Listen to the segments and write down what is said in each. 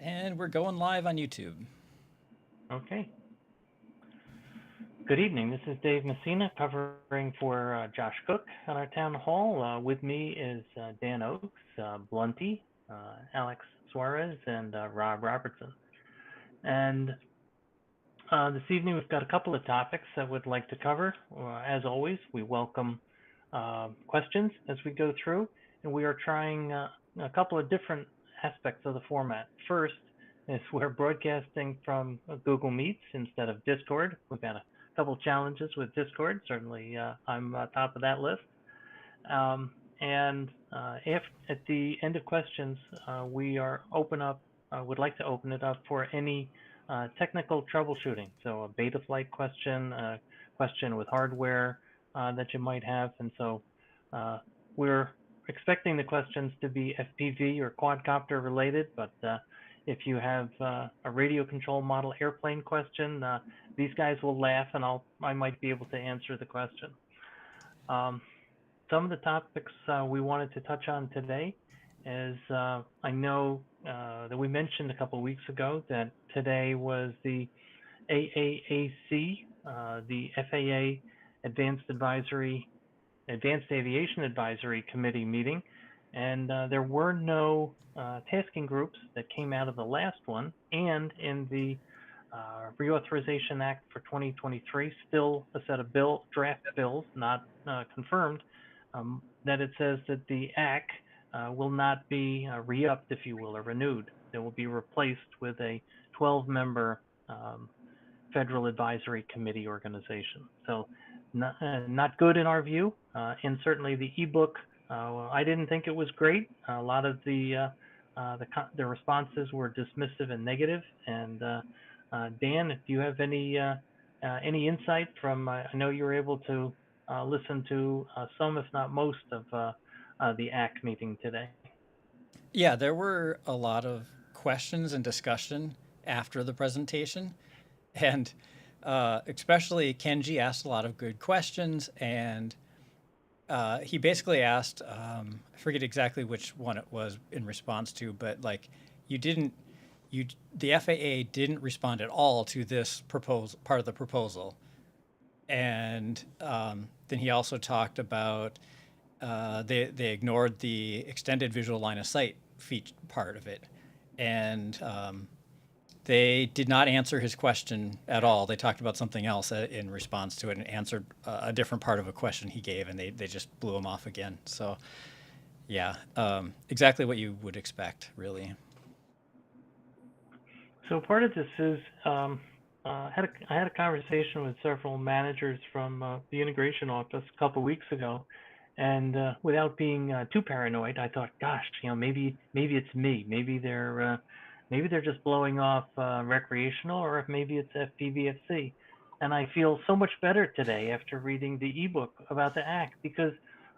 And we're going live on YouTube. Okay. Good evening. This is Dave Messina covering for Josh Cook at our town hall. With me is Dan Oakes, Blunty, Alex Suarez, and Rob Robertson. And this evening we've got a couple of topics that we'd like to cover. As always, we welcome questions as we go through, and we are trying a couple of different aspects of the format. First is we're broadcasting from Google Meets instead of Discord. We've got a couple challenges with Discord. Certainly, I'm top of that list. And if at the end of questions, we are open up. Would like to open it up for any technical troubleshooting. So a beta flight question, a question with hardware that you might have, and so we're expecting the questions to be FPV or quadcopter related, but if you have a radio control model airplane question, these guys will laugh, and I might be able to answer the question. Some of the topics we wanted to touch on today is I know that we mentioned a couple of weeks ago that today was the AAAC, the FAA Advanced Aviation Advisory Committee meeting, and there were no tasking groups that came out of the last one, and in the Reauthorization Act for 2023, still a set of draft bills, not confirmed, that it says that the ACT will not be re-upped, if you will, or renewed. It will be replaced with a 12-member Federal Advisory Committee organization. So not good in our view, and certainly the ebook, I didn't think it was great. A lot of the responses were dismissive and negative. And Dan, if you have any insight from, I know you were able to listen to some, if not most, of the ACT meeting today. Yeah, there were a lot of questions and discussion after the presentation, and especially Kenji asked a lot of good questions, and he basically asked, I forget exactly which one it was in response to, but like the FAA didn't respond at all to this part of the proposal. And then he also talked about they ignored the extended visual line of sight part of it. And they did not answer his question at all. They talked about something else in response to it and answered a different part of a question he gave, and they just blew him off again. So, yeah, exactly what you would expect, really. So part of this is I had a conversation with several managers from the integration office a couple of weeks ago, and without being too paranoid, I thought, gosh, maybe it's me. Maybe they're just blowing off recreational, or maybe it's FPVFC. And I feel so much better today after reading the ebook about the ACT, because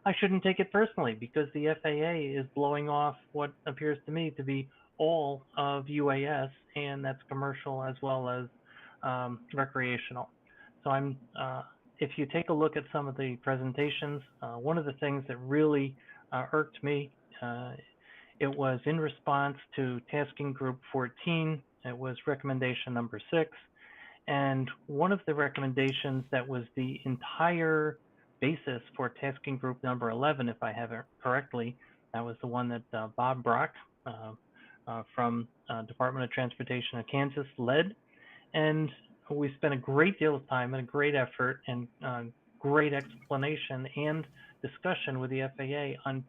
I shouldn't take it personally, because the FAA is blowing off what appears to me to be all of UAS, and that's commercial as well as recreational. So if you take a look at some of the presentations, one of the things that really irked me, it was in response to tasking group 14. It was recommendation number 6. And one of the recommendations that was the entire basis for tasking group number 11, if I have it correctly, that was the one that Bob Brock from Department of Transportation of Kansas led. And we spent a great deal of time and a great effort and great explanation and discussion with the FAA on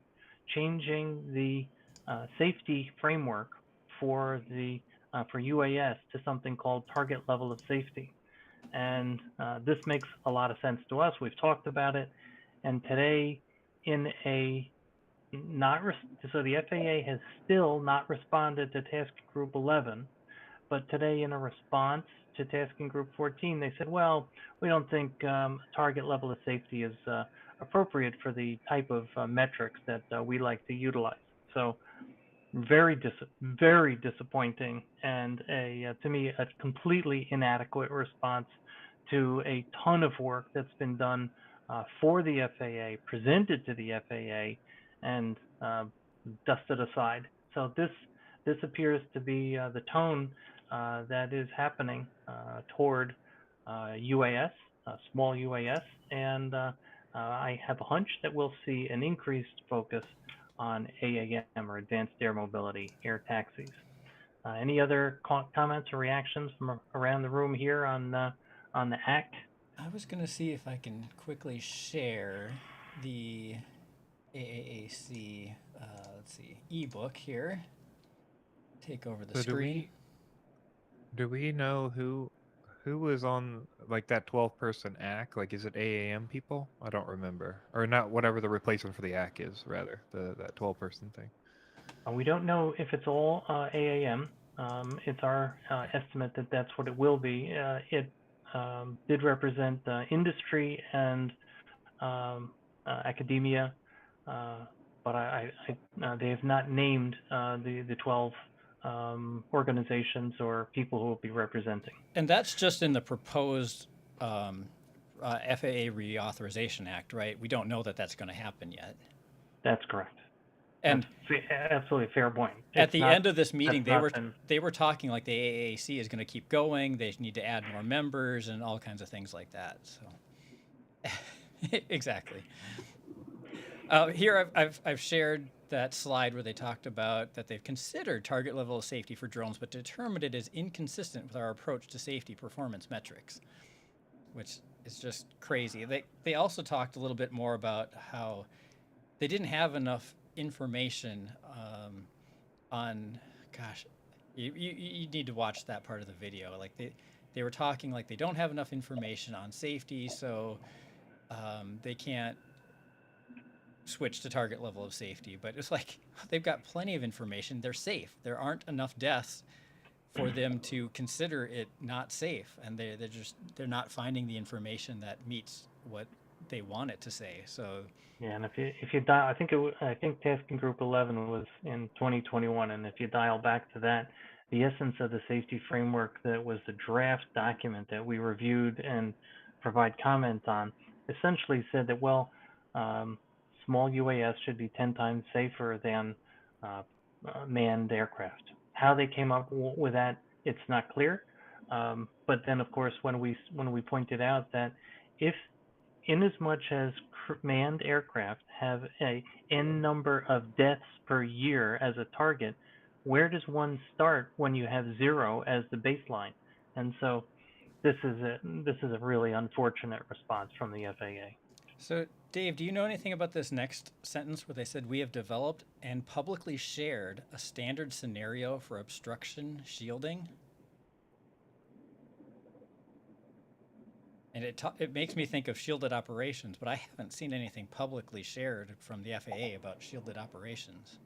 changing the safety framework for UAS to something called target level of safety. And this makes a lot of sense to us. We've talked about it. And today, so the FAA has still not responded to Task Group 11, but today in a response to Tasking Group 14, they said, well, we don't think target level of safety is appropriate for the type of metrics that we like to utilize. So very disappointing, and to me, a completely inadequate response to a ton of work that's been done for the FAA, presented to the FAA, and dusted aside. So this this appears to be the tone that is happening toward UAS, small UAS, and I have a hunch that we'll see an increased focus on AAM, or Advanced Air Mobility, air taxis. Any other comments or reactions from around the room here on the ACT? I was going to see if I can quickly share the AAAC, let's see, ebook here. Take over the So screen. do we know who was on like that 12-person ACK? Like, is it AAM people? I don't remember, or not. Whatever the replacement for the ACK is, rather that 12-person thing. We don't know if it's all AAM. It's our estimate that that's what it will be. It did represent industry and academia, but they have not named the 12 organizations or people who will be representing. And that's just in the proposed FAA Reauthorization Act, right? We don't know that that's going to happen yet. That's correct. And that's absolutely a fair point. At the end of this meeting, they were talking like the AAC is going to keep going. They need to add more members and all kinds of things like that. So, exactly. Here I've shared that slide where they talked about that they've considered target level of safety for drones, but determined it is inconsistent with our approach to safety performance metrics, which is just crazy. They also talked a little bit more about how they didn't have enough information on, gosh, you need to watch that part of the video. Like they were talking like they don't have enough information on safety, so they can't switch to target level of safety. But it's like they've got plenty of information. They're safe. There aren't enough deaths for them to consider it not safe, and they're not finding the information that meets what they want it to say. So yeah, and if you dial, I think Tasking Group 11 was in 2021, and if you dial back to that, the essence of the safety framework that was the draft document that we reviewed and provide comments on essentially said that, well, small UAS should be 10 times safer than manned aircraft. How they came up with that, it's not clear. But then, of course, when we pointed out that if in as much as manned aircraft have a n number of deaths per year as a target, where does one start when you have 0 as the baseline? And so this is a really unfortunate response from the FAA. So Dave, do you know anything about this next sentence where they said we have developed and publicly shared a standard scenario for obstruction shielding? And it makes me think of shielded operations, but I haven't seen anything publicly shared from the FAA about shielded operations.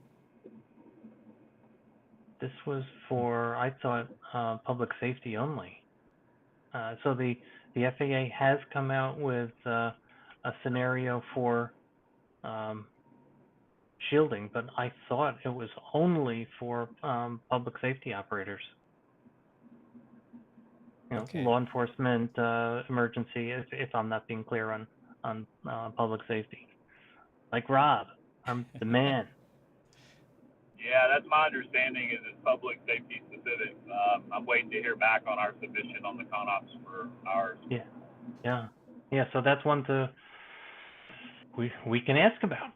This was for, I thought, public safety only. So the FAA has come out with a scenario for shielding, but I thought it was only for public safety operators. Okay. Law enforcement, emergency, if I'm not being clear on public safety. Like Rob, I'm the man. Yeah, that's my understanding is it's public safety specific. I'm waiting to hear back on our submission on the CONOPS for ours. Yeah. So that's one we can ask about.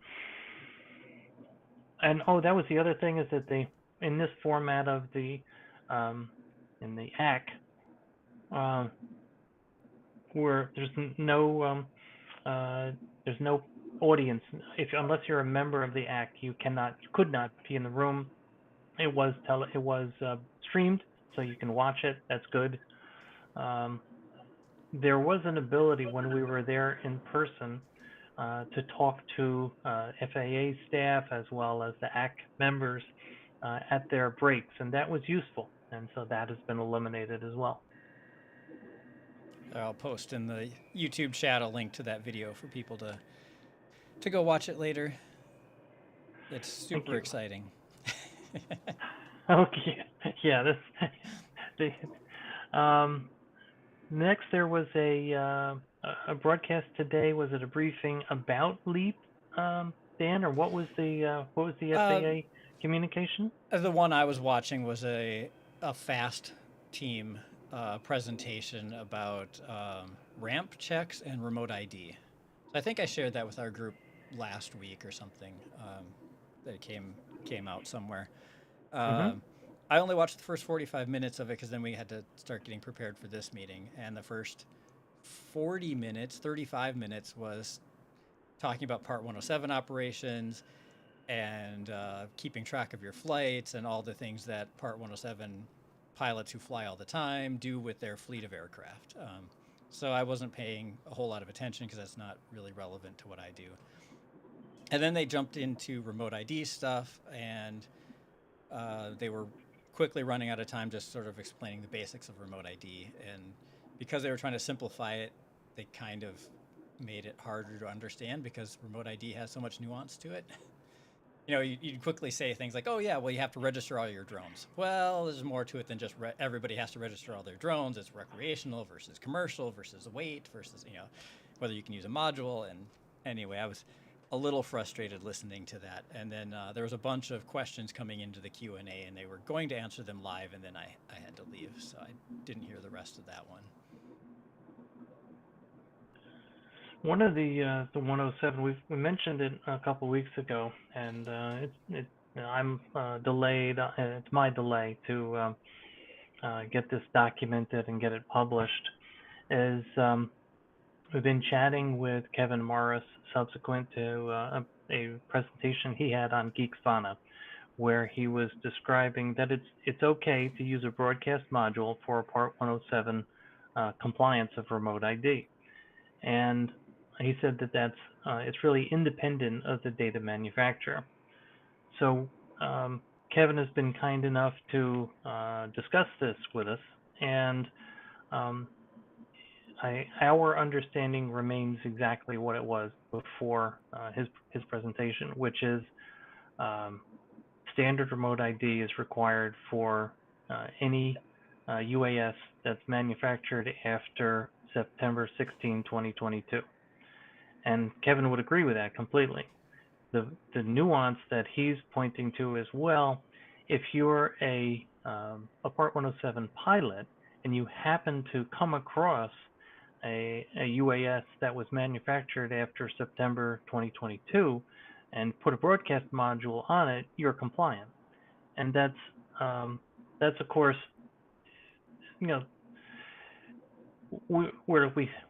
And that was the other thing, is that they, in this format of the in the ACK, where there's no audience. Unless you're a member of the ACK, you could not be in the room. It was streamed, so you can watch it. That's good. There was an ability when we were there in person to talk to FAA staff as well as the ACK members at their breaks, and that was useful. And so that has been eliminated as well. I'll post in the YouTube chat a link to that video for people to go watch it later. It's super exciting. Okay. Yeah. Next, there was a broadcast today. Was it a briefing about LEAP, Dan, or what was the FAA communication? The one I was watching was a fast team presentation about ramp checks and remote ID. So I think I shared that with our group last week or something. That it came out somewhere. Mm-hmm. I only watched the first 45 minutes of it because then we had to start getting prepared for this meeting. And the first 40 minutes, 35 minutes was talking about Part 107 operations and keeping track of your flights and all the things that Part 107 pilots who fly all the time do with their fleet of aircraft. So I wasn't paying a whole lot of attention because that's not really relevant to what I do. And then they jumped into remote ID stuff, and they were quickly running out of time just sort of explaining the basics of remote ID. And because they were trying to simplify it, they kind of made it harder to understand because remote ID has so much nuance to it. You know, you'd quickly say things like, oh, yeah, well, you have to register all your drones. Well, there's more to it than just everybody has to register all their drones. It's recreational versus commercial versus weight versus, you know, whether you can use a module. And anyway, I was a little frustrated listening to that. And then there was a bunch of questions coming into the Q&A, and they were going to answer them live, and then I had to leave, so I didn't hear the rest of that one. One of the 107, we mentioned it a couple weeks ago, and I'm delayed. It's my delay to get this documented and get it published. Is we've been chatting with Kevin Morris subsequent to a presentation he had on Geeksvana, where he was describing that it's okay to use a broadcast module for Part 107 compliance of remote ID, and he said that it's really independent of the data manufacturer. So Kevin has been kind enough to discuss this with us, and our understanding remains exactly what it was before his presentation, which is standard remote ID is required for any UAS that's manufactured after September 16, 2022. And Kevin would agree with that completely. The nuance that he's pointing to is, well, if you're a Part 107 pilot and you happen to come across a UAS that was manufactured after September 2022 and put a broadcast module on it, you're compliant. And that's of course, you know, we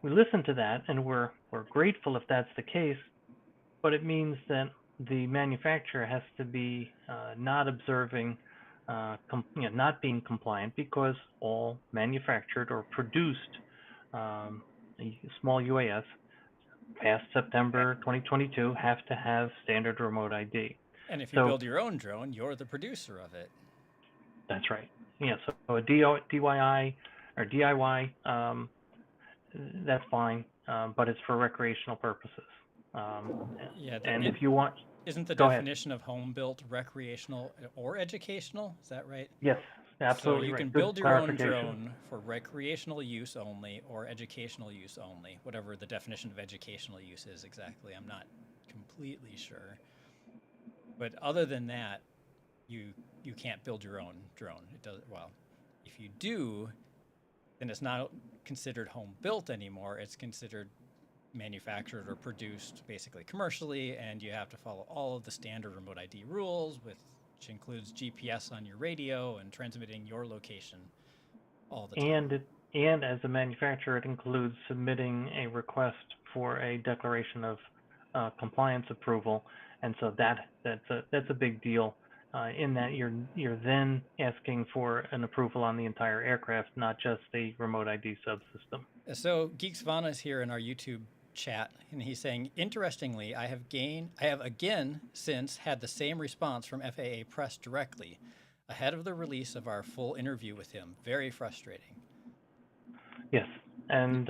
listen to that and we're grateful if that's the case, but it means that the manufacturer has to be not observing, not being compliant, because all manufactured or produced small UAS past September 2022 have to have standard remote ID. And if you build your own drone, you're the producer of it. That's right. Yeah, so a DIY or DIY, that's fine, but it's for recreational purposes. And if you want... Isn't the definition of home built recreational or educational? Is that right? Yes, absolutely. So you can build your own drone for recreational use only or educational use only, whatever the definition of educational use is exactly. I'm not completely sure. But other than that, you can't build your own drone. It does, well, if you do, then it's not considered home built anymore. It's considered manufactured or produced basically commercially, and you have to follow all of the standard remote ID rules, which includes GPS on your radio and transmitting your location all the time. And as a manufacturer, it includes submitting a request for a declaration of compliance approval, and so that's a big deal. In that you're then asking for an approval on the entire aircraft, not just the remote ID subsystem. So Geeksvana is here in our YouTube chat, and he's saying, interestingly, I have again since had the same response from FAA Press directly, ahead of the release of our full interview with him. Very frustrating. Yes, and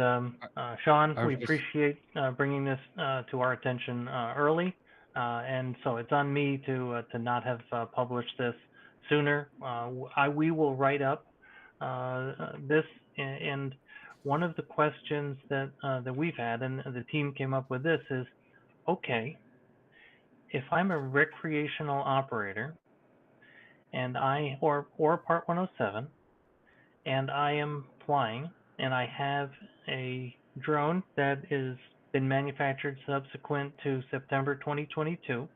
Sean, we appreciate bringing this to our attention early. And so it's on me to not have published this sooner. We will write up this, and one of the questions that we've had, and the team came up with this, is, okay, if I'm a recreational operator and or Part 107, and I am flying, and I have a drone that is been manufactured subsequent to September 2022,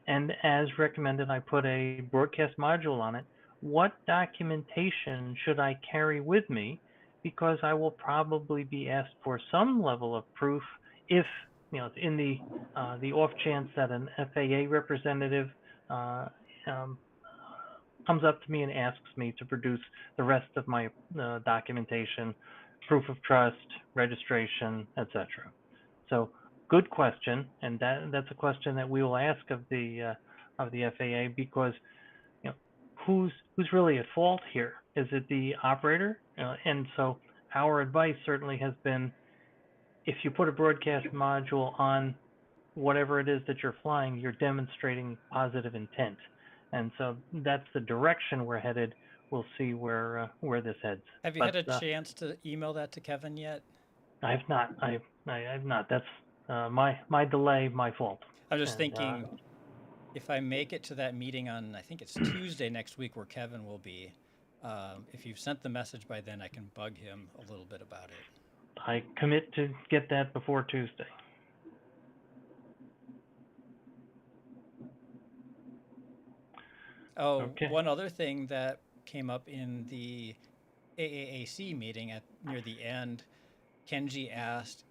and as recommended, I put a broadcast module on it. What documentation should I carry with me? Because I will probably be asked for some level of proof if, in the off chance that an FAA representative uh, um, comes up to me and asks me to produce the rest of my documentation, proof of trust, registration, etc. So, good question, and that's a question that we will ask of the FAA, because who's really at fault here? Is it the operator? And so our advice certainly has been, if you put a broadcast module on whatever it is that you're flying, you're demonstrating positive intent. And so that's the direction we're headed. We'll see where this heads. Have you had a chance to email that to Kevin yet? I've not. I've not. That's my delay, my fault. I'm just thinking, if I make it to that meeting on, I think it's Tuesday next week, where Kevin will be, if you've sent the message by then, I can bug him a little bit about it. I commit to get that before Tuesday. Oh, Okay. one other thing that came up in the AAAC meeting near the end, Kenji asked,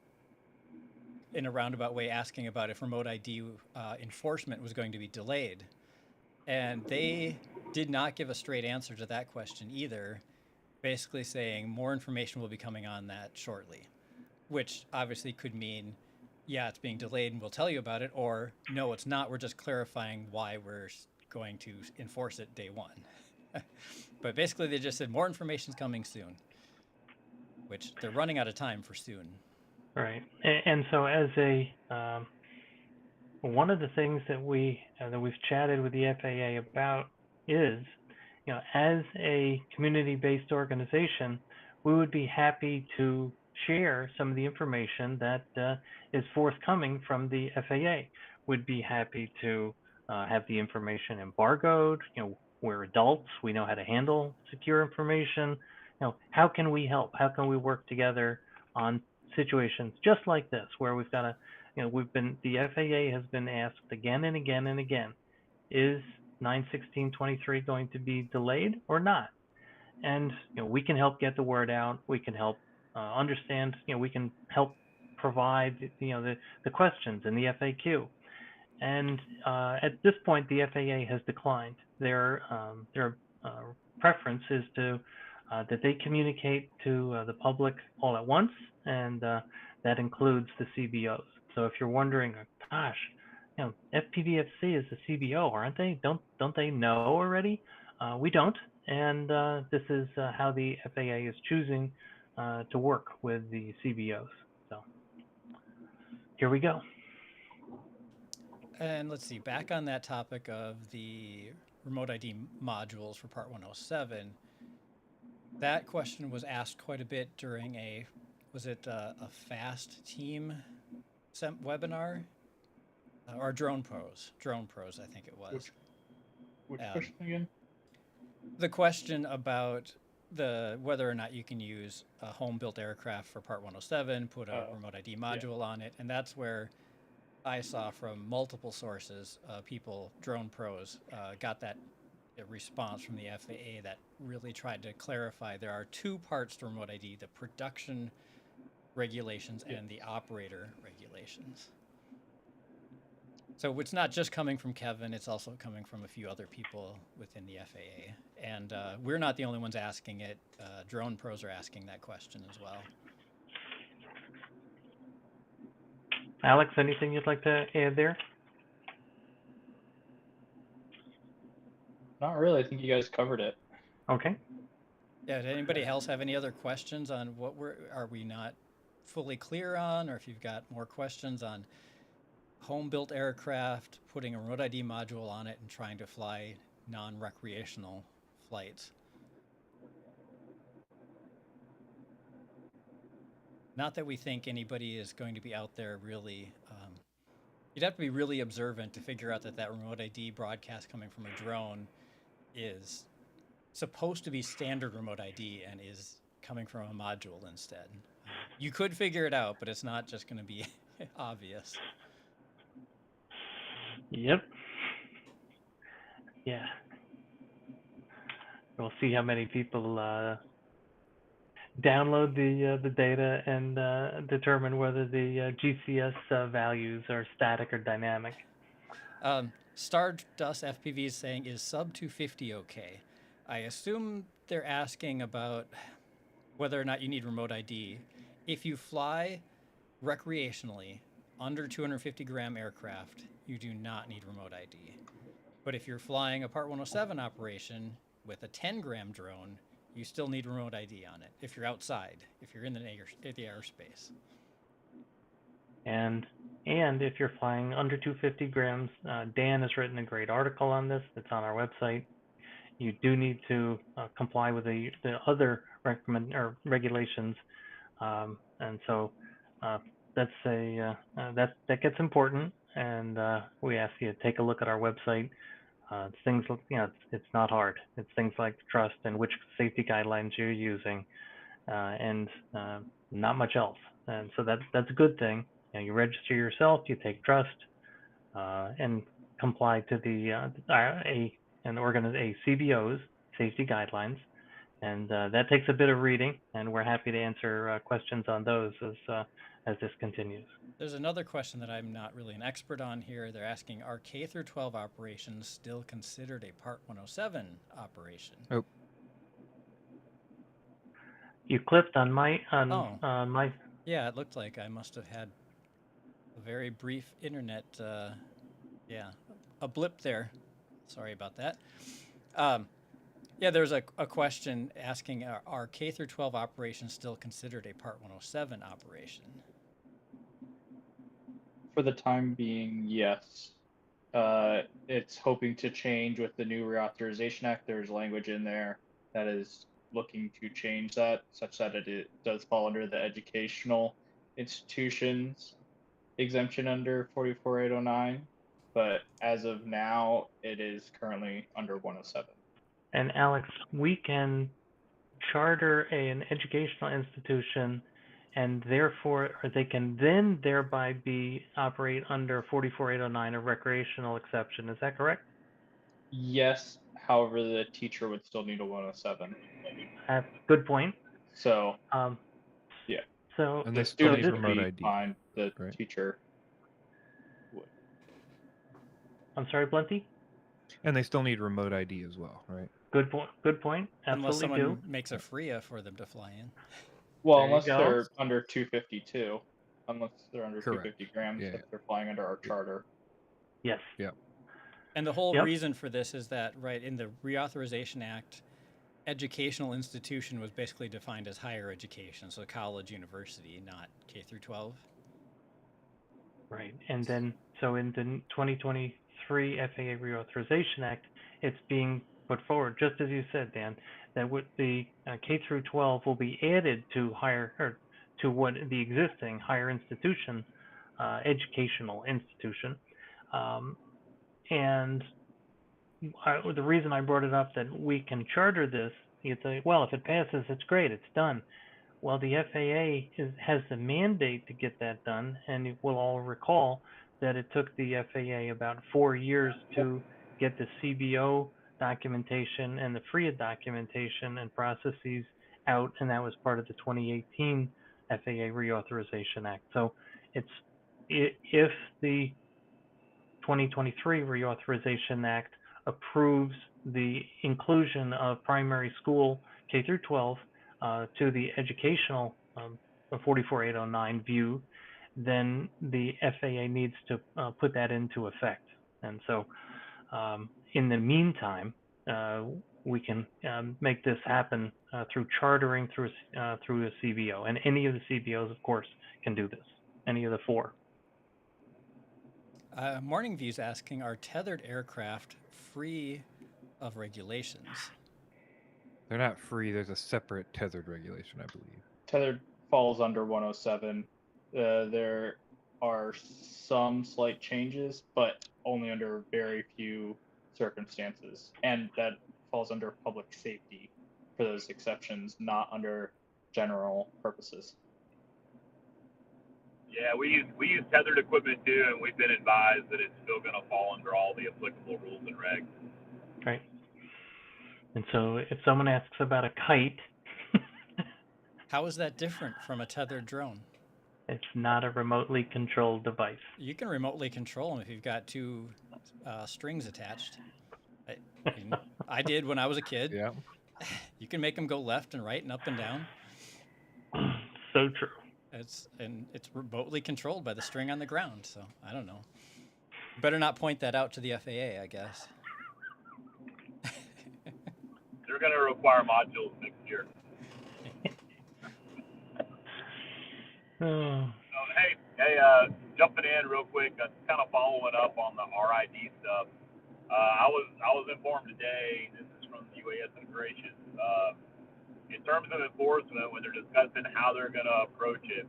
in a roundabout way, asking about if remote ID enforcement was going to be delayed. And they did not give a straight answer to that question either, basically saying more information will be coming on that shortly, which obviously could mean, yeah, it's being delayed and we'll tell you about it, or no, it's not, we're just clarifying why we're going to enforce it day one. But basically they just said more information's coming soon, which they're running out of time for soon. Right. And so as one of the things that we've chatted with the FAA about is, as a community-based organization, we would be happy to share some of the information that is forthcoming from the FAA. We'd be happy to have the information embargoed. We're adults. We know how to handle secure information. How can we help? How can we work together on situations just like this, where we've got the FAA has been asked again and again and again, is 9/16/23 going to be delayed or not? And we can help get the word out. We can help understand. We can help provide the questions in the FAQ. And at this point, the FAA has declined. Their preference is to that they communicate to the public all at once, and that includes the CBOs. So if you're wondering, gosh, FPVFC is a CBO, aren't they? Don't they know already? We don't, and this is how the FAA is choosing to work with the CBOs. So here we go. And let's see, back on that topic of the remote ID modules for Part 107, that question was asked quite a bit during a FAST team webinar? Or Drone Pros, I think it was. Which question again? The question about whether or not you can use a home-built aircraft for Part 107, put a remote ID module on it, and that's where I saw from multiple sources, Drone Pros, got that response from the FAA that really tried to clarify there are two parts to remote ID, the production regulations and the operator regulations. So it's not just coming from Kevin, it's also coming from a few other people within the FAA. And we're not the only ones asking it. Drone Pros are asking that question as well. Alex, anything you'd like to add there? Not really. I think you guys covered it. Okay. Yeah, did anybody else have any other questions on what are we not fully clear on, or if you've got more questions on home-built aircraft, putting a remote ID module on it and trying to fly non-recreational flights? Not that we think anybody is going to be out there really. You'd have to be really observant to figure out that remote ID broadcast coming from a drone is supposed to be standard remote ID and is coming from a module instead. You could figure it out, but it's not just going to be obvious. Yep. Yeah. We'll see how many people download the data and determine whether the GCS values are static or dynamic. Stardust FPV is saying, is sub 250 okay? I assume they're asking about whether or not you need remote ID. If you fly recreationally under 250 gram aircraft, you do not need remote ID. But if you're flying a Part 107 operation with a 10 gram drone, you still need remote ID on it if you're outside, if you're in the airspace. And if you're flying under 250 grams, Dan has written a great article on this that's on our website. You do need to comply with the other regulations, and so that's that gets important. And we ask you to take a look at our website. It's things, it's not hard. It's things like trust and which safety guidelines you're using, and not much else. And so that's a good thing. You register yourself, you take trust, and comply to the CBO's safety guidelines, and that takes a bit of reading. And we're happy to answer questions on those as this continues. There's another question that I'm not really an expert on here. They're asking, are K through 12 operations still considered a Part 107 operation? Oh. You clicked on my Yeah, it looked like I must have had a very brief internet, a blip there. Sorry about that. Yeah, there's a question asking, are K through 12 operations still considered a Part 107 operation? For the time being, yes. It's hoping to change with the new Reauthorization Act. There's language in there that is looking to change that, such that it does fall under the educational institutions exemption under 44809. But as of now, it is currently under 107. And Alex, we can charter an educational institution, and therefore they can then thereby operate under 44809, a recreational exception. Is that correct? Yes, however, the teacher would still need a 107. Good point. So yeah. So and they the still need students remote would be ID. fine. The right? Teacher would. I'm sorry, Blunty? And they still need remote ID as well, right? Good point. Good point. Absolutely. Unless someone makes a FRIA for them to fly in. Well, unless they're under 252. Unless they're under Correct. 250 grams, Yeah. if they're flying under our charter. Yes. Yeah. And the whole reason for this is that, right, in the Reauthorization Act, educational institution was basically defined as higher education, so college, university, not K through 12. Right. And then, so in the 2023 FAA Reauthorization Act, it's being put forward, just as you said, Dan, that with the K through 12 will be added to to what the existing higher institution, educational institution. And the reason I brought it up that we can charter this, you'd say, well, if it passes, it's great, it's done. Well, the FAA has the mandate to get that done, and you will all recall that it took the FAA about 4 years to get the CBO documentation and the FRIA documentation and processes out, and that was part of the 2018 FAA Reauthorization Act. So if the 2023 Reauthorization Act approves the inclusion of primary school K through 12 to the educational 44809 view, then the FAA needs to put that into effect. And so in the meantime, we can make this happen through chartering through a CBO. And any of the CBOs, of course, can do this, any of the 4. Morning View's asking, are tethered aircraft free of regulations? They're not free. There's a separate tethered regulation, I believe. Tethered falls under 107. There are some slight changes, but only under very few circumstances. And that falls under public safety for those exceptions, not under general purposes. Yeah, we use tethered equipment too, and we've been advised that it's still going to fall under all the applicable rules and regs. Right. And so if someone asks about a kite, How is that different from a tethered drone? it's not a remotely controlled device. You can remotely control them if you've got two strings attached. I did when I was a kid. Yeah. You can make them go left and right and up and down. So true. It's remotely controlled by the string on the ground. So I don't know. Better not point that out to the FAA, I guess. They're going to require modules next year. Oh, So, hey, jumping in real quick, kind of following up on the RID stuff. I was informed today. This is from the UAS Integration. In terms of enforcement, when they're discussing how they're going to approach it,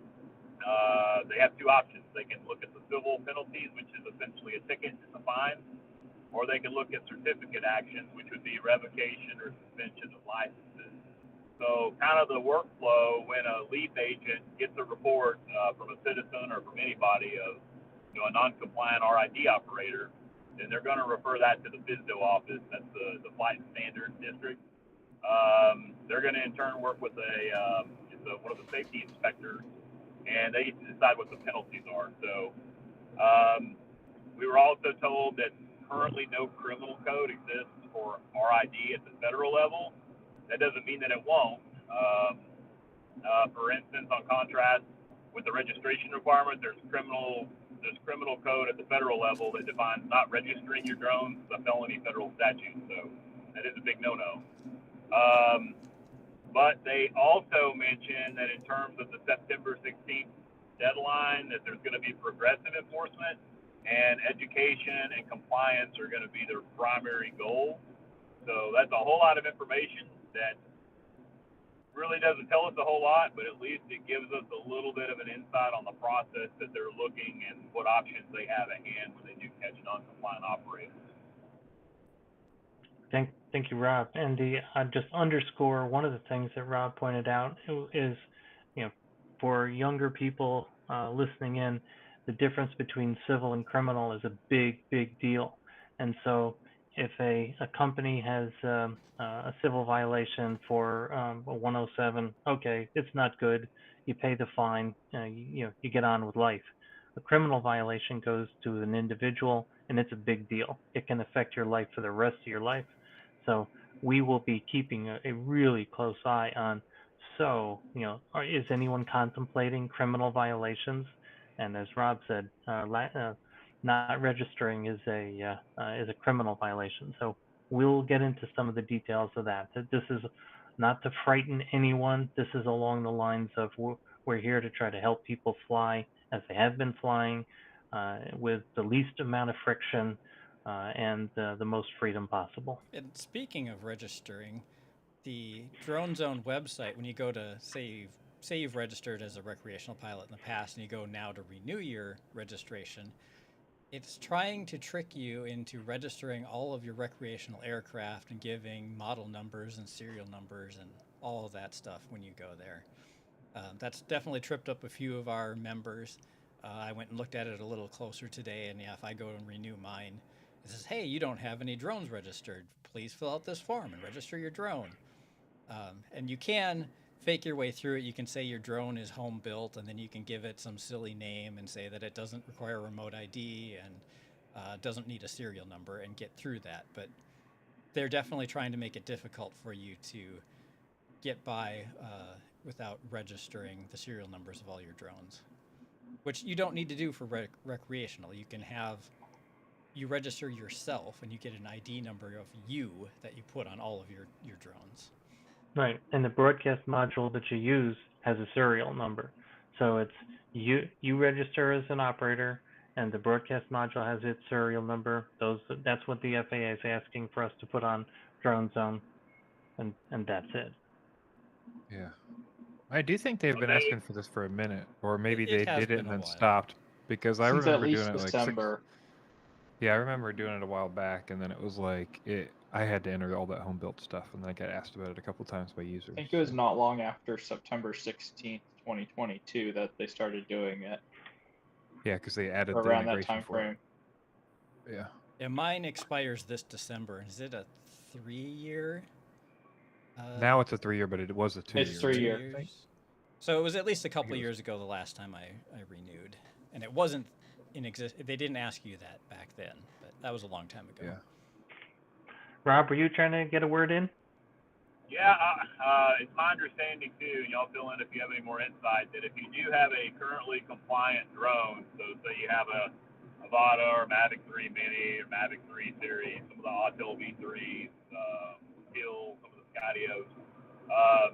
they have two options. They can look at the civil penalties, which is essentially a ticket and a fine, or they can look at certificate actions, which would be revocation or suspension of licenses. So kind of the workflow when a LEAP agent gets a report from a citizen or from anybody of a non-compliant RID operator, then they're going to refer that to the FSDO office. That's the Flight Standards District. They're going to in turn work with one of the safety inspectors, and they decide what the penalties are. So we were also told that currently no criminal code exists for RID at the federal level. That doesn't mean that it won't. For instance, on contrast with the registration requirement, there's criminal code at the federal level that defines not registering your drones as a felony federal statute. So that is a big no-no. But they also mentioned that in terms of the September 16th deadline, that there's going to be progressive enforcement, and education and compliance are going to be their primary goal. So that's a whole lot of information that really doesn't tell us a whole lot, but at least it gives us a little bit of an insight on the process that they're looking and what options they have at hand when they do catch non-compliant operators. thank you, Rob. And just underscore one of the things that Rob pointed out is, for younger people listening in, the difference between civil and criminal is a big, big deal. And so if a company has a civil violation for a 107, okay, it's not good. You pay the fine, you get on with life. A criminal violation goes to an individual, and it's a big deal. It can affect your life for the rest of your life. So we will be keeping a really close eye on, so, is anyone contemplating criminal violations? And as Rob said, not registering is a criminal violation. So we'll get into some of the details of that. This is not to frighten anyone. This is along the lines of we're here to try to help people fly as they have been flying, with the least amount of friction and the most freedom possible. And speaking of registering, the Drone Zone website, when you go to say you've registered as a recreational pilot in the past and you go now to renew your registration, it's trying to trick you into registering all of your recreational aircraft and giving model numbers and serial numbers and all of that stuff when you go there. That's definitely tripped up a few of our members. I went and looked at it a little closer today, and if I go and renew mine, it says, hey, you don't have any drones registered. Please fill out this form and register your drone. And you can fake your way through it. You can say your drone is home built, and then you can give it some silly name and say that it doesn't require a remote ID and doesn't need a serial number and get through that. But they're definitely trying to make it difficult for you to get by without registering the serial numbers of all your drones, which you don't need to do for recreational. You register yourself and you get an ID number of you that you put on all of your drones. Right, and the broadcast module that you use has a serial number. So it's you register as an operator, and the broadcast module has its serial number. That's what the FAA is asking for us to put on Drone Zone, and that's it. Yeah. I do think they've been asking for this for a minute, or maybe It they has did it been and a then while. stopped, because I Since remember at least doing it like December. Yeah, I remember doing it a while back, and then it was like I had to enter all that home built stuff, and then I got asked about it a couple times by users. I think it was not long after September 16th, 2022 that they started doing it, Yeah, because they added the around that integration time for frame. it. Yeah. Yeah, mine expires this December. Is it a 3-year? Now it's a 3-year, but it was a 2-year. It's 3-year. I think. So it was at least a think couple it was- years ago the last time I renewed, and it wasn't in exist. They didn't ask you that back then, but that was a long time ago. Yeah. Rob, were you trying to get a word in? Yeah, it's my understanding too, and y'all fill in if you have any more insight, that if you do have a currently compliant drone, so say you have a Avata or Mavic 3 Mini or Mavic 3 series, some of the Autel V3s, Kill, some of the Skydios,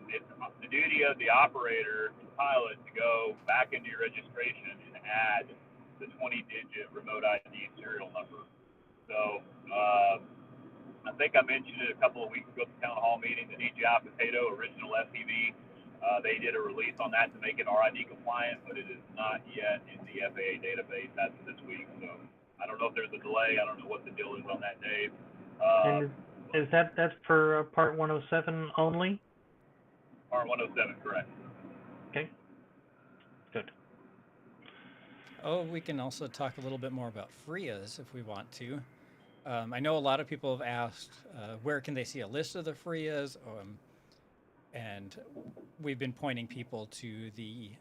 it's the duty of the operator and pilot to go back into your registration and add the 20-digit remote ID serial number. So, I think I mentioned it a couple of weeks ago at the town hall meeting, the DJI Potato original FPV. They did a release on that to make it RID compliant, but it is not yet in the FAA database as of this week. So I don't know if there's a delay. I don't know what the deal is on that, Dave. And is that's for Part 107 only? Part 107, correct. Okay. Good. Oh, we can also talk a little bit more about FRIAs if we want to. I know a lot of people have asked where can they see a list of the FRIAs, and we've been pointing people to the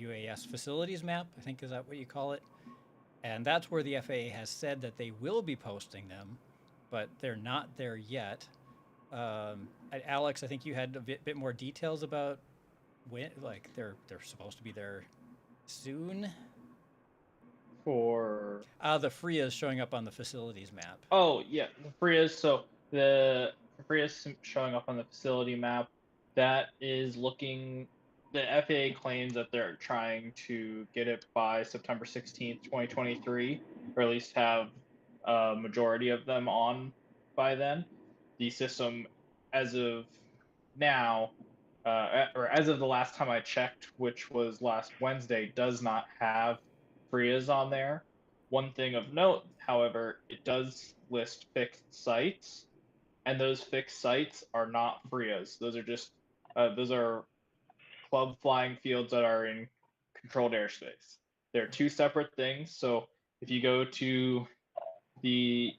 UAS facilities map, I think is that what you call it? And that's where the FAA has said that they will be posting them, but they're not there yet. Alex, I think you had a bit more details about when, like they're supposed to be there soon. For The FRIAs showing up on the facilities map. Oh yeah, the FRIAs. So the FRIAs showing up on the facility map. That is looking. The FAA claims that they're trying to get it by September 16th, 2023, or at least have a majority of them on by then. The system, as of now, or as of the last time I checked, which was last Wednesday, does not have FRIAs on there. One thing of note, however, it does list fixed sites, and those fixed sites are not FRIAs. Those are just those are club flying fields that are in controlled airspace. They're two separate things. So if you go to the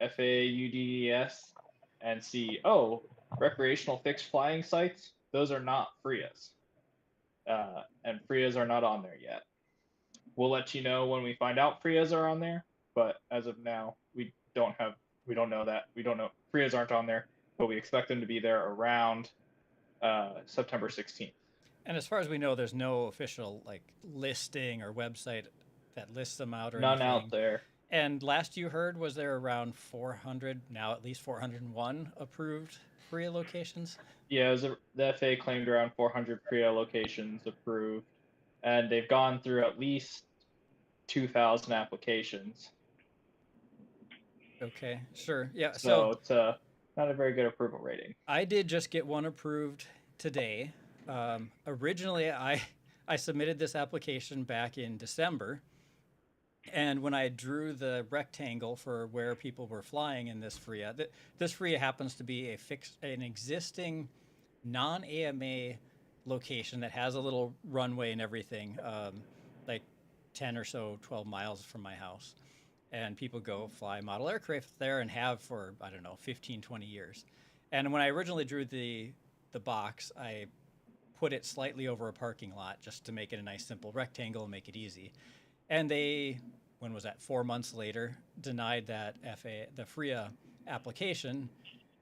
FAUDES and see, oh, recreational fixed flying sites, those are not FRIAs. And FRIAs are not on there yet. We'll let you know when we find out FRIAs are on there, but as of now, we don't know that. We don't know. FRIAs aren't on there, but we expect them to be there around September 16th. And as far as we know, there's no official like listing or website that lists them out or None anything. out there. And last you heard, was there around 400, now at least 401 approved FRIA locations? Yeah, the FAA claimed around 400 FRIA locations approved, and they've gone through at least 2,000 applications. Okay, sure. Yeah, So it's not a very good approval rating. I did just get one approved today. Originally, I submitted this application back in December, and when I drew the rectangle for where people were flying in this FRIA, this FRIA happens to be an existing non-AMA location that has a little runway and everything, like 10 or so, 12 miles from my house. And people go fly model aircraft there and have for, I don't know, 15, 20 years. And when I originally drew the box, I put it slightly over a parking lot just to make it a nice simple rectangle and make it easy. And they, when was that, 4 months later, denied that the FRIA application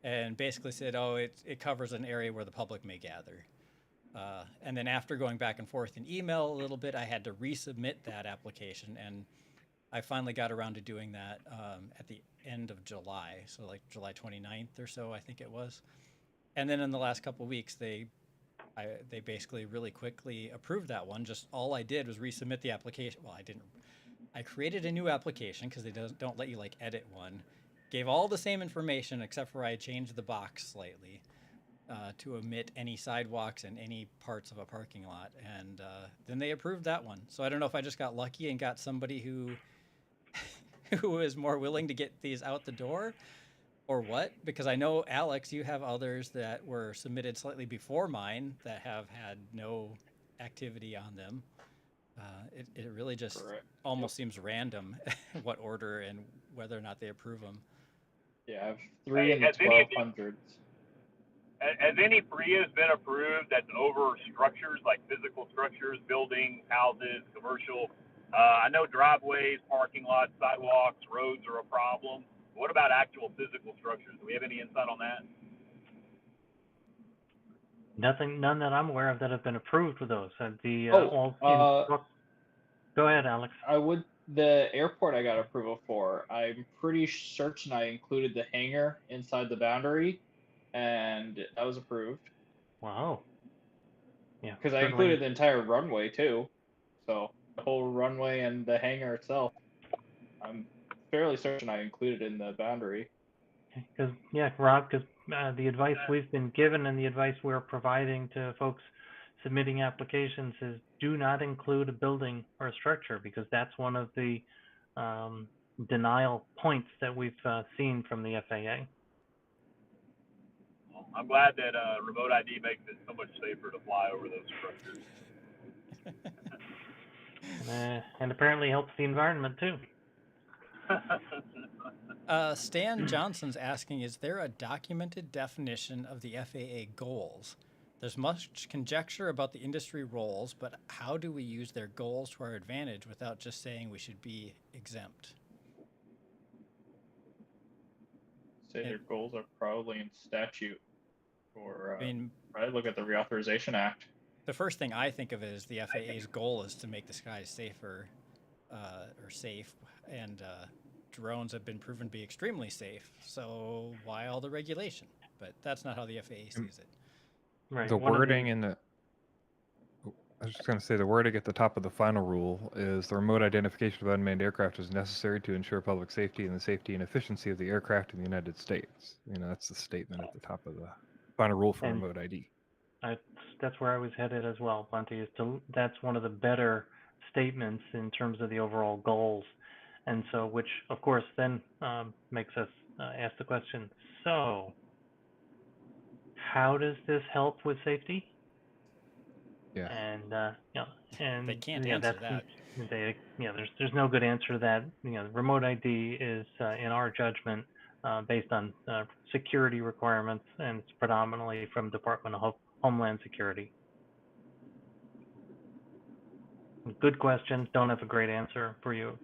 and basically said, oh, it covers an area where the public may gather. And then after going back and forth in email a little bit, I had to resubmit that application, and I finally got around to doing that at the end of July, so like July 29th or so, I think it was. And then in the last couple of weeks, they basically really quickly approved that one. Just all I did was resubmit the application. Well, I didn't. I created a new application because they don't let you like edit one. Gave all the same information except for I changed the box slightly to omit any sidewalks and any parts of a parking lot, and then they approved that one. So I don't know if I just got lucky and got somebody who who is more willing to get these out the door, or what? Because I know, Alex, you have others that were submitted slightly before mine that have had no activity on them. It really just Correct. almost seems random what order and whether or not they approve them. Yeah, I have 3 in the Has any 1200s. Has any FRIAs been approved that's over structures, like physical structures, buildings, houses, commercial? I know driveways, parking lots, sidewalks, roads are a problem. What about actual physical structures? Do we have any insight on that? None that I'm aware of that have been approved with those. Go ahead, Alex. The airport I got approval for, I'm pretty certain I included the hangar inside the boundary, and that was approved. Wow. Yeah. Because I included the entire runway too, so the whole runway and the hangar itself. I'm fairly certain I included in the boundary. Because Rob, because the advice we've been given and the advice we're providing to folks submitting applications is do not include a building or a structure, because that's one of the denial points that we've seen from the FAA. Well, I'm glad that remote ID makes it so much safer to fly over those structures. And apparently helps the environment too. Stan Johnson's asking, is there a documented definition of the FAA goals? There's much conjecture about the industry roles, but how do we use their goals to our advantage without just saying we should be exempt? Say their goals are probably in statute, or I mean, probably look at the Reauthorization Act. The first thing I think of is the FAA's goal is to make the skies safer, or safe, and drones have been proven to be extremely safe. So why all the regulation? But that's not how the FAA sees it. Right. The wording in the, I was just going to say, the wording at the top of the final rule is the remote identification of unmanned aircraft is necessary to ensure public safety and the safety and efficiency of the aircraft in the United States. You know, that's the statement at the top of the final rule for remote ID. That's where I was headed as well, Bunty. That's one of the better statements in terms of the overall goals, and so which of course then makes us ask the question: so, how does this help with safety? Yeah. And and they can't answer that. There's no good answer to that. Remote ID is, in our judgment, based on security requirements, and it's predominantly from Department of Homeland Security. Good question. Don't have a great answer for you.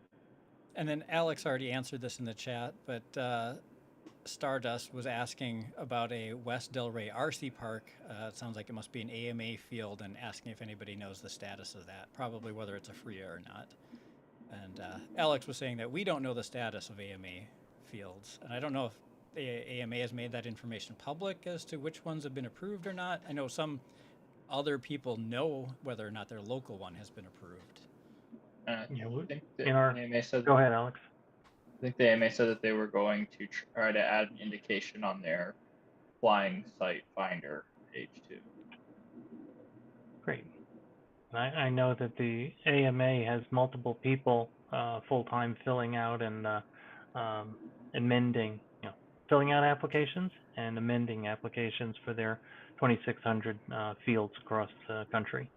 And then Alex already answered this in the chat, but Stardust was asking about a West Delray RC Park. It sounds like it must be an AMA field, and asking if anybody knows the status of that, probably whether it's a FRIA or not. And Alex was saying that we don't know the status of AMA fields, and I don't know if the AMA has made that information public as to which ones have been approved or not. I know some other people know whether or not their local one has been approved. I think the AMA said. Go ahead, Alex. I think the AMA said that they were going to try to add an indication on their flying site finder page too. Great. I know that the AMA has multiple people full-time filling out and amending, filling out applications and amending applications for their 2,600 fields across the country.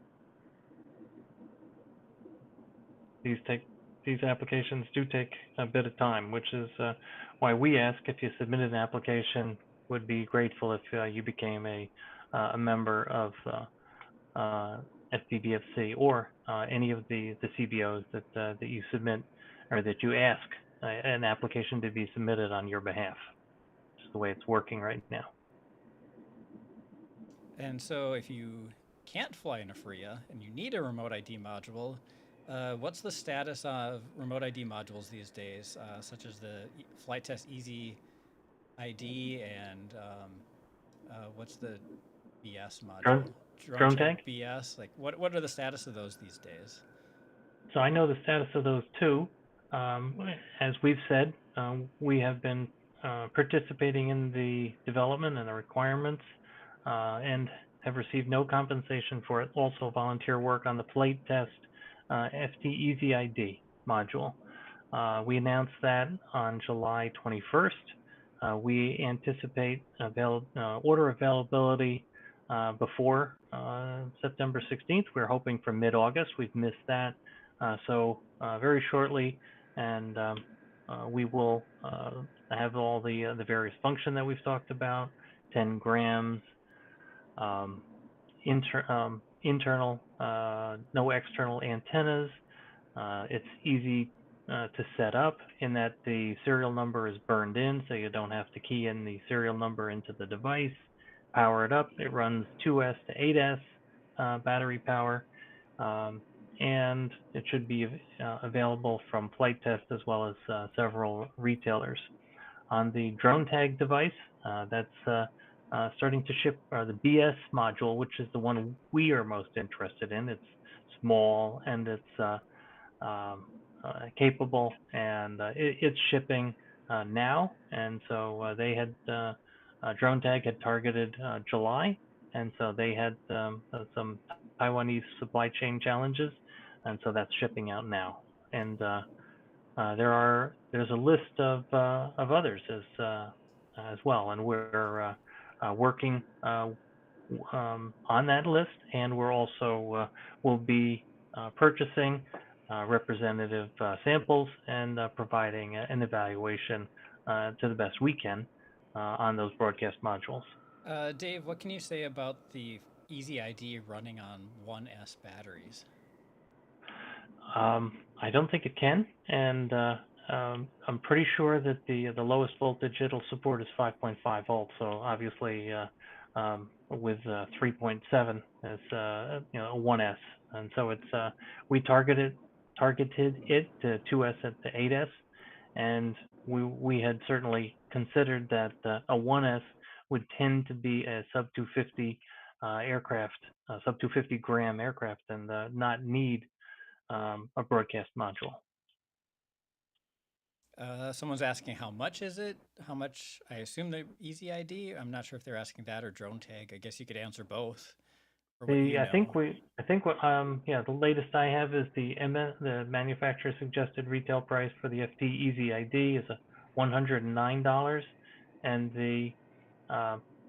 These applications do take a bit of time, which is why we ask, if you submitted an application, would be grateful if you became a member of FPVFC or any of the CBOs that you submit, or that you ask an application to be submitted on your behalf. It's the way it's working right now. And so if you can't fly in a FRIA and you need a remote ID module, what's the status of remote ID modules these days, such as the Flight Test Easy ID and what's the BS module? Drone Tag? BS. Like, what are the status of those these days? So I know the status of those two. As we've said, we have been participating in the development and the requirements, and have received no compensation for it. Also volunteer work on the Flight Test FT Easy ID module. We announced that on July 21st. We anticipate order availability before September 16th. We're hoping for mid-August. We've missed that. So very shortly, and we will have all the various function that we've talked about, 10 grams, internal, no external antennas. It's easy to set up in that the serial number is burned in, so you don't have to key in the serial number into the device. Power it up. It runs 2S to 8S battery power, and it should be available from Flight Test as well as several retailers. On the drone tag device, that's starting to ship the BS module, which is the one we are most interested in. It's small and it's capable, and it's shipping now. And so they had Drone Tag had targeted July, and so they had some Taiwanese supply chain challenges, and so that's shipping out now. And there's a list of others as well, and we're working on that list, and we're also will be purchasing representative samples and providing an evaluation to the best we can on those broadcast modules. Dave, what can you say about the Easy ID running on 1S batteries? I don't think it can, and I'm pretty sure that the lowest voltage it'll support is 5.5 volts. So obviously, with 3.7 is a 1S, and so it's we targeted it to 2S at the 8S, and we had certainly considered that a 1S would tend to be a sub 250 aircraft, sub 250 gram aircraft, and not need a broadcast module. Someone's asking how much is it? How much? I assume the Easy ID. I'm not sure if they're asking that or Drone Tag. I guess you could answer both. I think the latest I have is the manufacturer suggested retail price for the FT Easy ID is $109, and the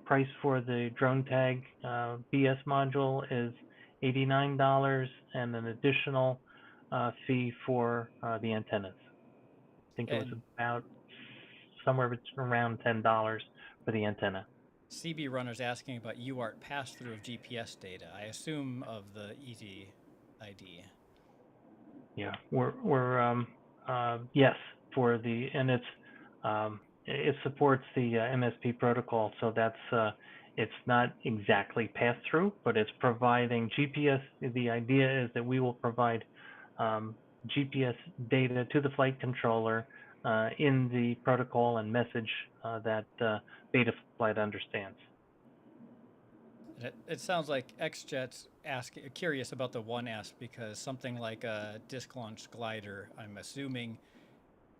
price for the Drone Tag BS module is $89, and an additional fee for the antennas. I think it was about somewhere around $10 for the antenna. CB Runner's asking about UART pass-through of GPS data. I assume of the Easy ID. Yeah, we're yes for the, and it supports the MSP protocol, so that's it's not exactly pass-through, but it's providing GPS. The idea is that we will provide GPS data to the flight controller in the protocol and message that Betaflight understands. It sounds like XJet's curious about the 1S because something like a disc-launched glider, I'm assuming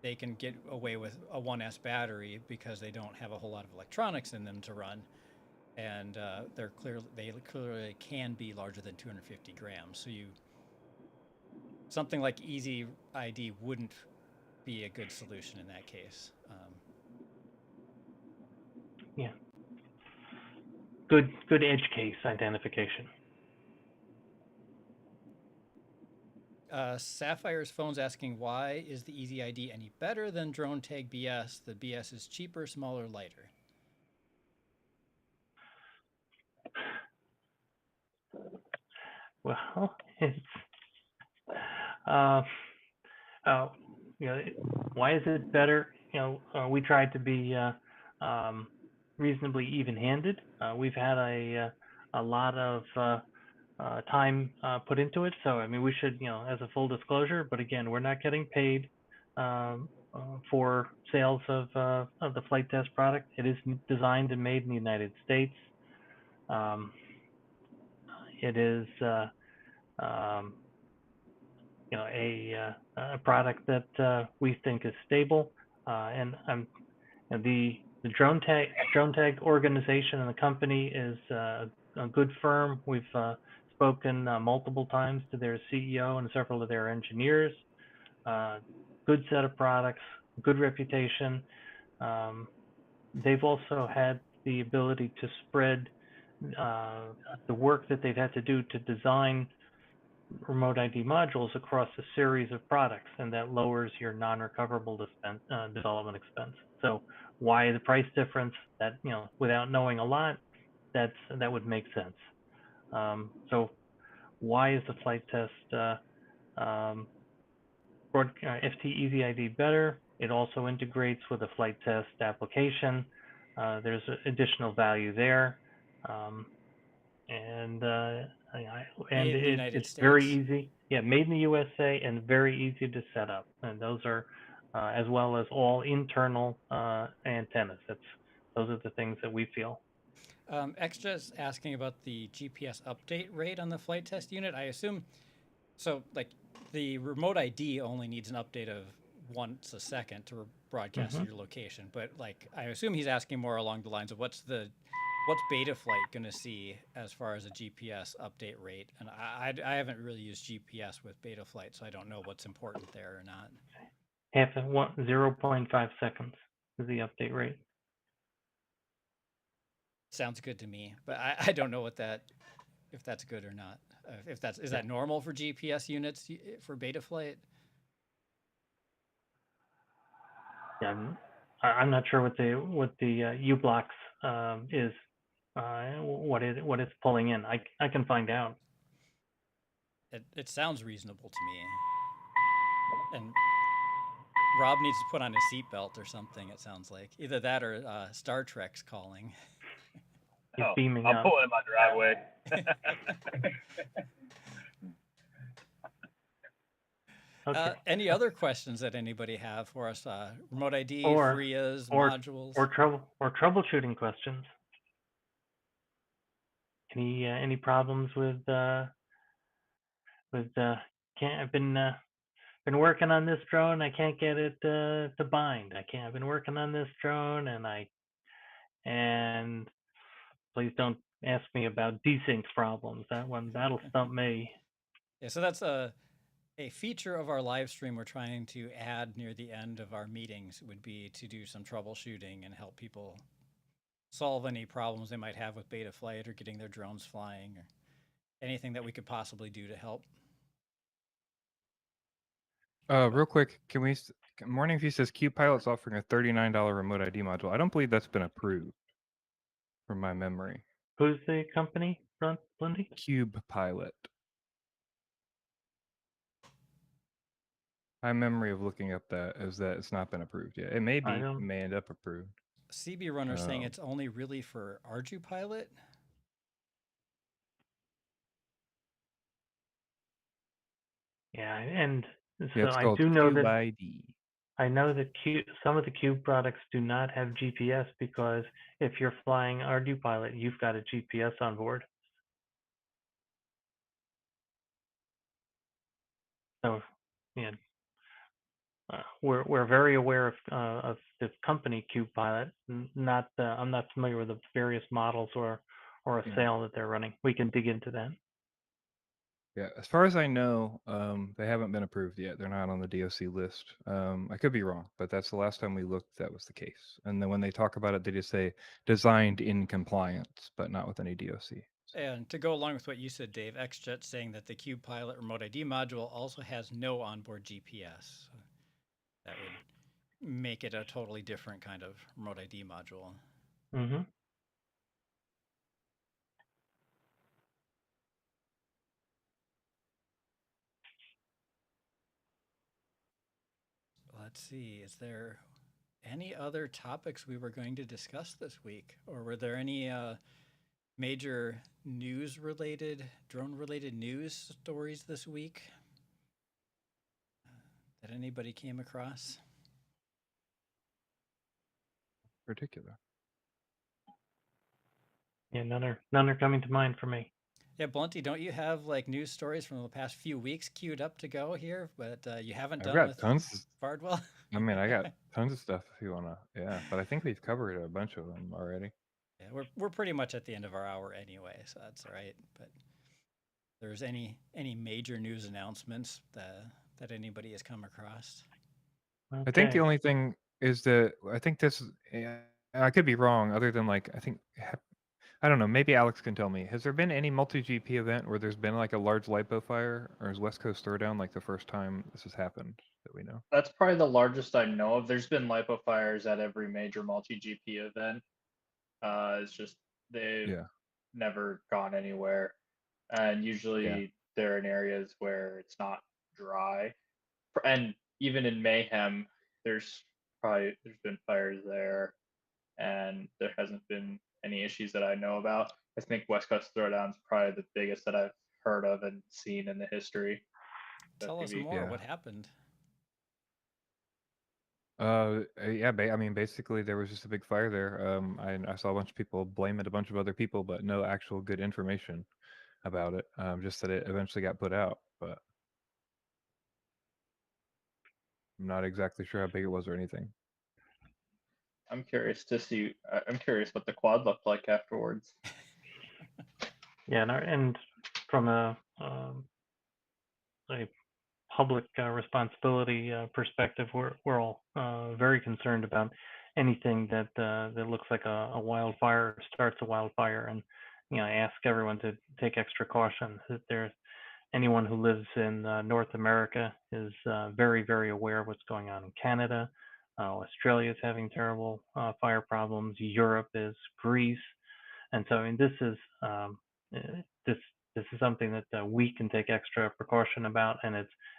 they can get away with a 1S battery because they don't have a whole lot of electronics in them to run, and they clearly can be larger than 250 grams. So something like Easy ID wouldn't be a good solution in that case. Yeah. Good edge case identification. Sapphire's phone's asking, why is the Easy ID any better than Drone Tag BS? The BS is cheaper, smaller, lighter. Well, it's why is it better? We tried to be reasonably even-handed. We've had a lot of time put into it, so I mean, we should, as a full disclosure. But again, we're not getting paid for sales of the flight test product. It is designed and made in the United States. It is a product that we think is stable, and the Drone Tag organization and the company is a good firm. We've spoken multiple times to their CEO and several of their engineers. good set of products, good reputation. They've also had the ability to spread the work that they've had to do to design remote ID modules across a series of products, and that lowers your non-recoverable development expense. So why the price difference? That, without knowing a lot, that would make sense. So why is the flight test FT Easy ID better? It also integrates with a flight test application. There's additional value there, and Made in the United it's very States. easy. Yeah, made in the USA and very easy to set up. And those are, as well as all internal antennas. Those are the things that we feel. Extra's asking about the GPS update rate on the flight test unit. I assume, so like the remote ID only needs an update of once a second to broadcast Mhm. your location. But like, I assume he's asking more along the lines of what's Betaflight going to see as far as a GPS update rate? And I haven't really used GPS with Betaflight, so I don't know what's important there or not. 0.5 seconds is the update rate. Sounds good to me, but I don't know if that's good or not. Is that normal for GPS units for Betaflight? Yeah, I'm not sure what the U-Blocks is, what it's pulling in. I can find out. It sounds reasonable to me. And Rob needs to put on his seatbelt or something, it sounds like. Either that or Star Trek's calling. He's Oh, beaming I'm up. pulling in my driveway. Okay. Any other questions that anybody have for us? Remote ID, Or- FRIAs, or- modules? or troubleshooting questions. Any problems with I've been working on this drone. I can't get it to bind. I've been working on this drone, and please don't ask me about desync problems. That'll stump me. Yeah, so that's a feature of our live stream we're trying to add near the end of our meetings would be to do some troubleshooting and help people solve any problems they might have with Betaflight or getting their drones flying or anything that we could possibly do to help. Real quick, can we? Morning View says QPilot's offering a $39 remote ID module. I don't believe that's been approved, from my memory. Who's the company, Blindy? Cube Pilot. My memory of looking up that is that it's not been approved yet. It may end up approved. CB Runner saying it's only really for ArduPilot. Yeah, and so it's I called do know Cube that ID. I know that some of the Cube products do not have GPS because if you're flying ArduPilot, you've got a GPS on board. So, yeah, we're very aware of the company QPilot. Not I'm not familiar with the various models or a sale that they're running. We can dig into that. Yeah, as far as I know, they haven't been approved yet. They're not on the DOC list. I could be wrong, but that's the last time we looked that was the case. And then when they talk about it, they just say designed in compliance, but not with any DOC. And to go along with what you said, Dave, XJet saying that the Cube Pilot remote ID module also has no onboard GPS. So that would make it a totally different kind of remote ID module. Mm-hmm. Let's see, is there any other topics we were going to discuss this week? Or were there any major drone-related news stories this week that anybody came across? Particular. Yeah, none are coming to mind for me. Yeah, Blunty, don't you have like news stories from the past few weeks queued up to go here, but you haven't done with tons. Bardwell? I mean, I got tons of stuff if you wanna. Yeah, but I think we've covered a bunch of them already. Yeah, we're pretty much at the end of our hour anyway, so that's all right. But if there's any major news announcements that anybody has come across? I think the Okay. only thing is that I think this. Yeah, I could be wrong. Other than like, I don't know. Maybe Alex can tell me. Has there been any multi-GP event where there's been like a large lipo fire, or is West Coast Throwdown like the first time this has happened that we know? That's probably the largest I know of. There's been lipo fires at every major multi-GP event. It's just they've Yeah. never gone anywhere, and Yeah. usually they're in areas where it's not dry. And even in Mayhem, there's been fires there, and there hasn't been any issues that I know about. I think West Coast Throwdown's probably the biggest that I've heard of and seen in the history of Tell us FPV. more. Yeah. What happened? Yeah. I mean, basically, there was just a big fire there. I saw a bunch of people blame it a bunch of other people, but no actual good information about it. Just that it eventually got put out, but I'm not exactly sure how big it was or anything. I'm curious to see. I'm curious what the quad looked like afterwards. Yeah, and from a public responsibility perspective, we're all very concerned about anything that looks like a wildfire or starts a wildfire, and I ask everyone to take extra caution. That there's anyone who lives in North America is very aware of what's going on in Canada. Australia is having terrible fire problems. Europe is, Greece, and so I mean this this is something that we can take extra precaution about, and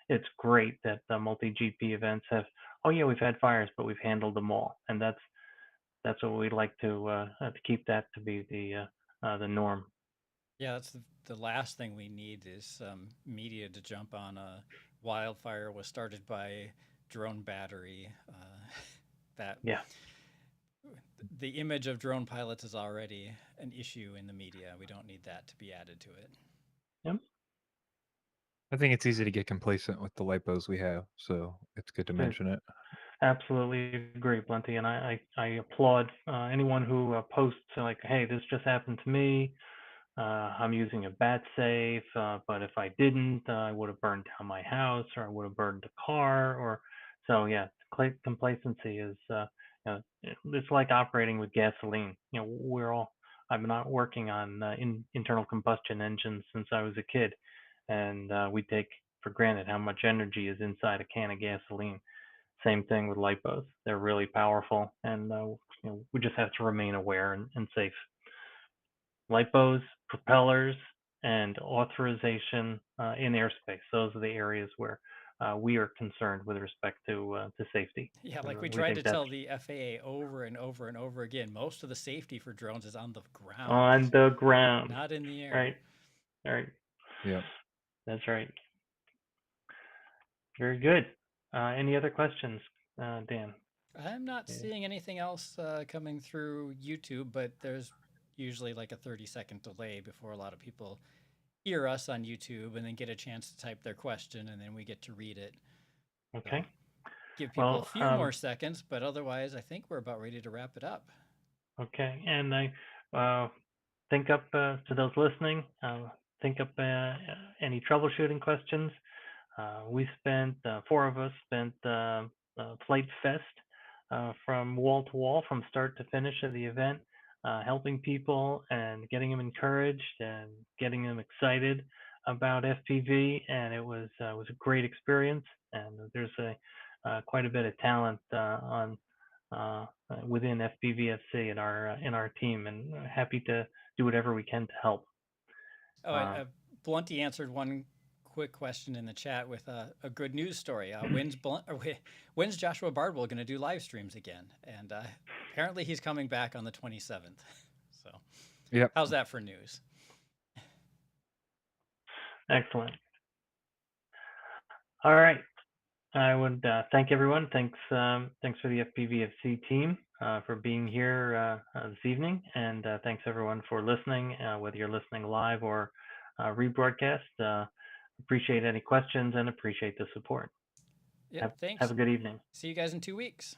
it's great that multi-GP events have. Oh yeah, we've had fires, but we've handled them all, and that's what we'd like to keep that to be the norm. Yeah, that's the last thing we need is media to jump on a wildfire was started by drone battery. That Yeah. the image of drone pilots is already an issue in the media. We don't need that to be added to it. Yep. I think it's easy to get complacent with the lipos we have, so it's good to mention it. Absolutely agree, Plenty, and I applaud anyone who posts like, "Hey, this just happened to me. I'm using a bat safe, but if I didn't, I would have burned down my house, or I would have burned the car, or so." Yeah, complacency is it's like operating with gasoline. I've been not working on internal combustion engines since I was a kid, and we take for granted how much energy is inside a can of gasoline. Same thing with lipos. They're really powerful, and we just have to remain aware and safe. Lipos, propellers, and authorization in airspace. Those are the areas where we are concerned with respect to safety. Yeah, like we We tried think to that's tell the FAA over and over and over again, most of the safety for drones is on the on ground, the ground. not in the air. Right. Right. Yeah. That's right. Very good. Any other questions, Dan? I'm not seeing anything else coming through YouTube, but there's usually like a 30-second delay before a lot of people hear us on YouTube and then get a chance to type their question, and then we get to read it. Okay. So give people a Well, few more seconds, but otherwise, I think we're about ready to wrap it up. okay. And I think up to those listening, think up any troubleshooting questions. We spent, four of us spent Flight Fest from wall to wall, from start to finish of the event, helping people and getting them encouraged and getting them excited about FPV. And it was a great experience. And there's quite a bit of talent on within FPVFC in our team, and happy to do whatever we can to help. Oh, Blunty answered one quick question in the chat with a good news story. When's Joshua Bardwell going to do live streams again? And apparently he's coming back on the 27th. So, Yep. How's that for news? Excellent. All right. I would thank everyone. Thanks for the FPVFC team for being here this evening, and thanks everyone for listening, whether you're listening live or rebroadcast. Appreciate any questions and appreciate the support. Yep, thanks. Have a good evening. See you guys in 2 weeks.